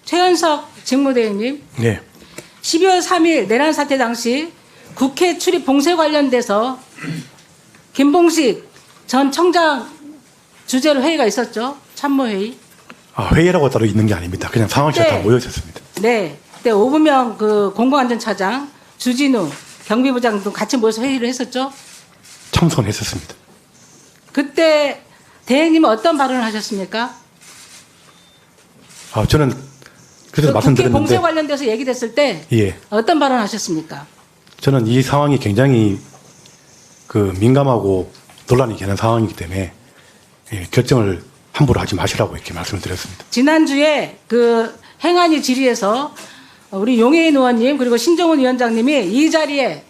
최현석 직무대행님, 네. 12월 3일 내란 사태 당시 국회 출입 봉쇄 관련돼서 김봉식 전 청장 주재로 회의가 있었죠. 참모회의. 회의라고 따로 있는 게 아닙니다. 그냥 상황실에 다 모여 있었습니다. 네. 그때 오부명 그 공공안전차장, 주진우 경비부장도 같이 모여서 회의를 했었죠. 참석했었습니다. 그때 대행님은 어떤 발언을 하셨습니까? 저는 그래서 국회 말씀드렸는데 봉쇄 관련돼서 얘기됐을 때 예, 어떤 발언을 하셨습니까? 저는 이 상황이 굉장히 민감하고 논란이 되는 상황이기 때문에 결정을 함부로 하지 마시라고 이렇게 말씀을 드렸습니다. 지난주에 그 행안위 질의에서 우리 용해인 의원님 그리고 신정훈 위원장님이 이 자리에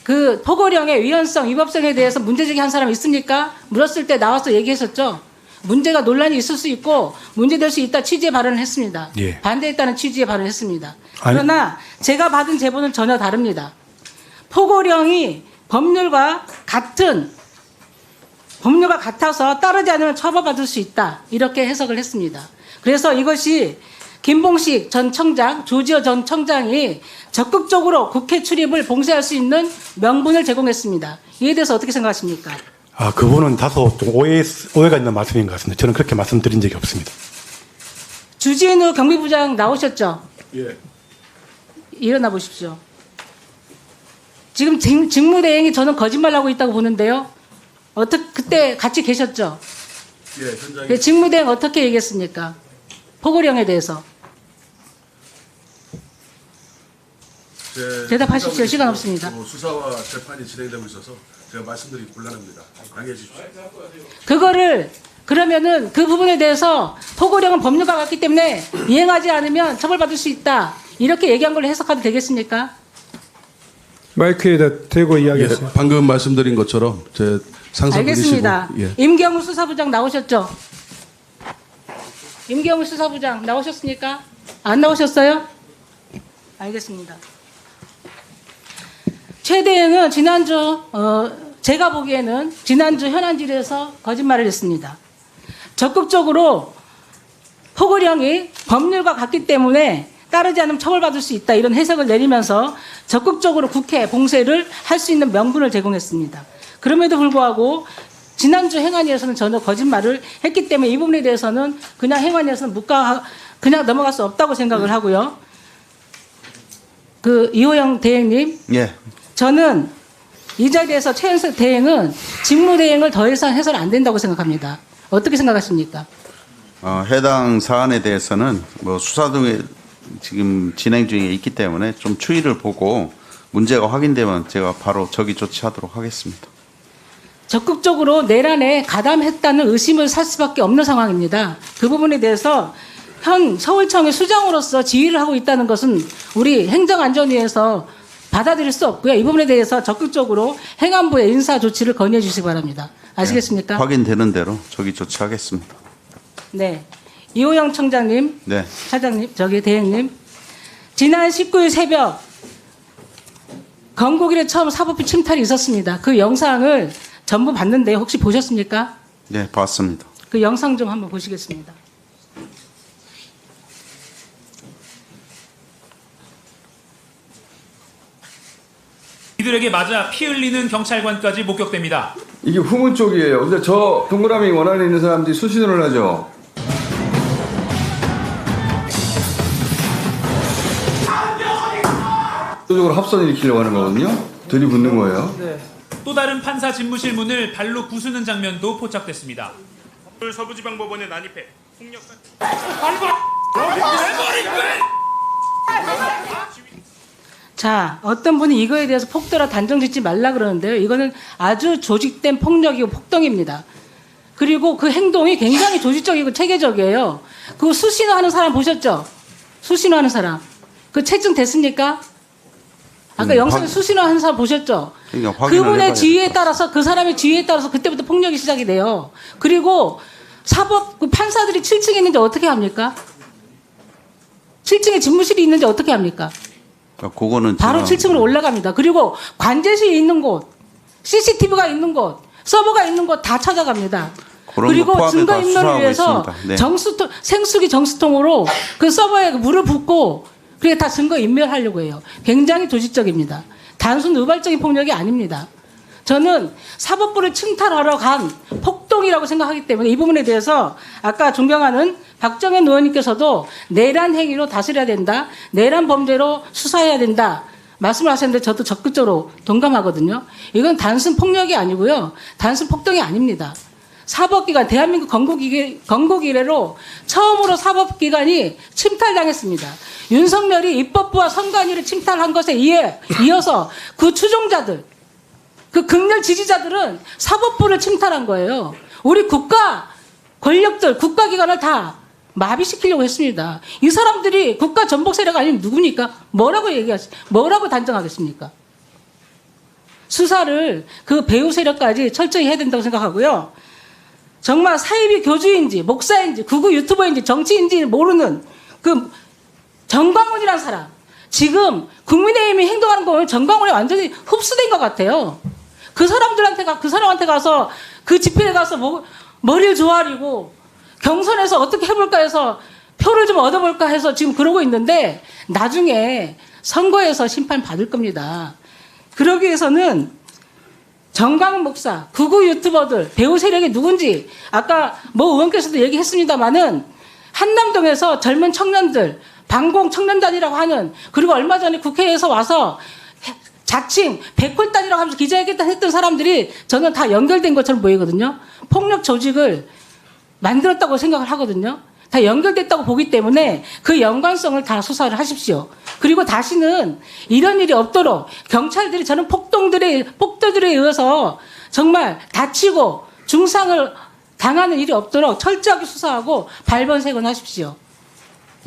그 포고령의 위헌성, 위법성에 대해서 문제제기한 사람 있습니까? 물었을 때 나와서 얘기했었죠. 문제가 논란이 있을 수 있고 문제될 수 있다 취지의 발언을 했습니다. 예. 반대했다는 취지의 발언을 했습니다. 아니, 그러나 제가 받은 제보는 전혀 다릅니다. 포고령이 법률과 같아서 따르지 않으면 처벌받을 수 있다. 이렇게 해석을 했습니다. 그래서 이것이 김봉식 전 청장, 조지호 전 청장이 적극적으로 국회 출입을 봉쇄할 수 있는 명분을 제공했습니다. 이에 대해서 어떻게 생각하십니까? 그분은 다소 좀 오해가 있는 말씀인 것 같습니다. 저는 그렇게 말씀드린 적이 없습니다. 주진우 경비부장 나오셨죠? 예. 일어나 보십시오. 지금 직무대행이 저는 거짓말하고 있다고 보는데요. 그때 같이 계셨죠? 예, 현장에 직무대행 어떻게 얘기했습니까? 포고령에 대해서. 대답하십시오. 시간 없습니다. 수사와 재판이 진행되고 있어서 제가 말씀드리기 곤란합니다. 양해해 주십시오. 그거를 그러면은 그 부분에 대해서 포고령은 법률과 같기 때문에 이행하지 않으면 처벌받을 수 있다. 이렇게 얘기한 걸로 해석하도 되겠습니까? 마이크에다 대고 이야기하세요. 예, 방금 말씀드린 것처럼 제 상상분이시고 알겠습니다. 예. 임경우 수사부장 나오셨죠? 임경우 수사부장 나오셨습니까? 안 나오셨어요? 알겠습니다. 최 대행은 지난주 제가 보기에는 지난주 현안질에서 거짓말을 했습니다. 적극적으로 포고령이 법률과 같기 때문에 따르지 않으면 처벌받을 수 있다 이런 해석을 내리면서 적극적으로 국회 봉쇄를 할 수 있는 명분을 제공했습니다. 그럼에도 불구하고 지난주 행안위에서는 전혀 거짓말을 했기 때문에 이 부분에 대해서는 그냥 행안위에서는 그냥 넘어갈 수 없다고 생각을 하고요. 이호영 대행님, 예. 저는 이 자리에서 최현석 대행은 직무대행을 더 이상 해서는 안 된다고 생각합니다. 어떻게 생각하십니까? 해당 사안에 대해서는 수사 등에 지금 진행 중에 있기 때문에 좀 추이를 보고 문제가 확인되면 제가 바로 적기 조치하도록 하겠습니다. 적극적으로 내란에 가담했다는 의심을 살 수밖에 없는 상황입니다. 그 부분에 대해서 현 서울청의 수장으로서 지휘를 하고 있다는 것은 우리 행정안전위에서 받아들일 수 없고요. 이 부분에 대해서 적극적으로 행안부의 인사 조치를 건의해 주시기 바랍니다. 아시겠습니까? 네, 확인되는 대로 적기 조치하겠습니다. 네. 이호영 청장님, 네. 차장님, 대행님. 지난 19일 새벽 건국일에 처음 사법부 침탈이 있었습니다. 그 영상을 전부 봤는데 혹시 보셨습니까? 네, 봤습니다. 그 영상 좀 한번 보시겠습니다. 이들에게 맞아 피 흘리는 경찰관까지 목격됩니다. 이게 후문 쪽이에요. 근데 저 동그라미 원안에 있는 사람들이 수신호를 하죠. 적으로 합선 일으키려고 하는 거거든요. 들이붙는 거예요. 또 다른 판사 집무실 문을 발로 부수는 장면도 포착됐습니다. 서부지방법원에 난입해 폭력사 자, 어떤 분이 이거에 대해서 폭도라 단정 짓지 말라 그러는데요. 이거는 아주 조직된 폭력이고 폭동입니다. 그리고 그 행동이 굉장히 조직적이고 체계적이에요. 그 수신호하는 사람 보셨죠? 수신호하는 사람. 그 채증됐습니까? 아까 영상에 수신호하는 사람 보셨죠? 그러니까 확인을 그분의 해봐야 지위에 따라서 그 사람의 지위에 따라서 그때부터 폭력이 시작이 돼요. 그리고 그 판사들이 7층에 있는데 어떻게 합니까? 7층에 집무실이 있는지 어떻게 합니까? 그거는 바로 7층으로 올라갑니다. 그리고 관제실이 있는 곳, CCTV가 있는 곳, 서버가 있는 곳 다 찾아갑니다. 그런 그리고 거 포함해 다 증거인멸을 수사하고 위해서 있습니다. 네. 생수기 정수통으로 그 서버에 물을 붓고 그게 다 증거인멸하려고 해요. 굉장히 조직적입니다. 단순 우발적인 폭력이 아닙니다. 저는 사법부를 침탈하러 간 폭동이라고 생각하기 때문에 이 부분에 대해서 아까 존경하는 박정현 의원님께서도 내란 행위로 다스려야 된다. 내란 범죄로 수사해야 된다. 말씀을 하셨는데 저도 적극적으로 동감하거든요. 이건 단순 폭력이 아니고요. 단순 폭동이 아닙니다. 사법기관, 대한민국 건국 이래로 처음으로 사법기관이 침탈당했습니다. 윤석열이 입법부와 선관위를 침탈한 것에 이어서 그 추종자들, 그 극렬 지지자들은 사법부를 침탈한 거예요. 우리 국가 권력들, 국가기관을 다 마비시키려고 했습니다. 이 사람들이 국가 전복 세력 아니면 누굽니까? 뭐라고 단정하겠습니까? 수사를 그 배후 세력까지 철저히 해야 된다고 생각하고요. 정말 사이비 교주인지 목사인지 극우 유튜버인지 정치인지 모르는 그 정광훈이라는 사람. 지금 국민의힘이 행동하는 거 보면 정광훈이 완전히 흡수된 것 같아요. 그 사람한테 가서 그 집회에 가서 머리를 조아리고 경선에서 어떻게 해볼까 해서 표를 좀 얻어볼까 해서 지금 그러고 있는데 나중에 선거에서 심판 받을 겁니다. 그러기 위해서는 정광훈 목사, 극우 유튜버들, 배우 세력이 누군지 아까 의원께서도 얘기했습니다마는 한남동에서 젊은 청년들, 방공 청년단이라고 하는 그리고 얼마 전에 국회에서 와서 자칭 백골단이라고 하면서 기자회견 했던 사람들이 저는 다 연결된 것처럼 보이거든요. 폭력 조직을 만들었다고 생각을 하거든요. 다 연결됐다고 보기 때문에 그 연관성을 다 수사를 하십시오. 그리고 다시는 이런 일이 없도록 경찰들이 저는 폭도들에 의해서 정말 다치고 중상을 당하는 일이 없도록 철저하게 수사하고 발본색원하십시오.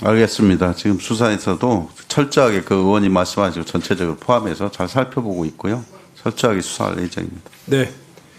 알겠습니다. 지금 수사에서도 철저하게 그 의원님 말씀하시고 전체적으로 포함해서 잘 살펴보고 있고요. 철저하게 수사할 예정입니다. 네.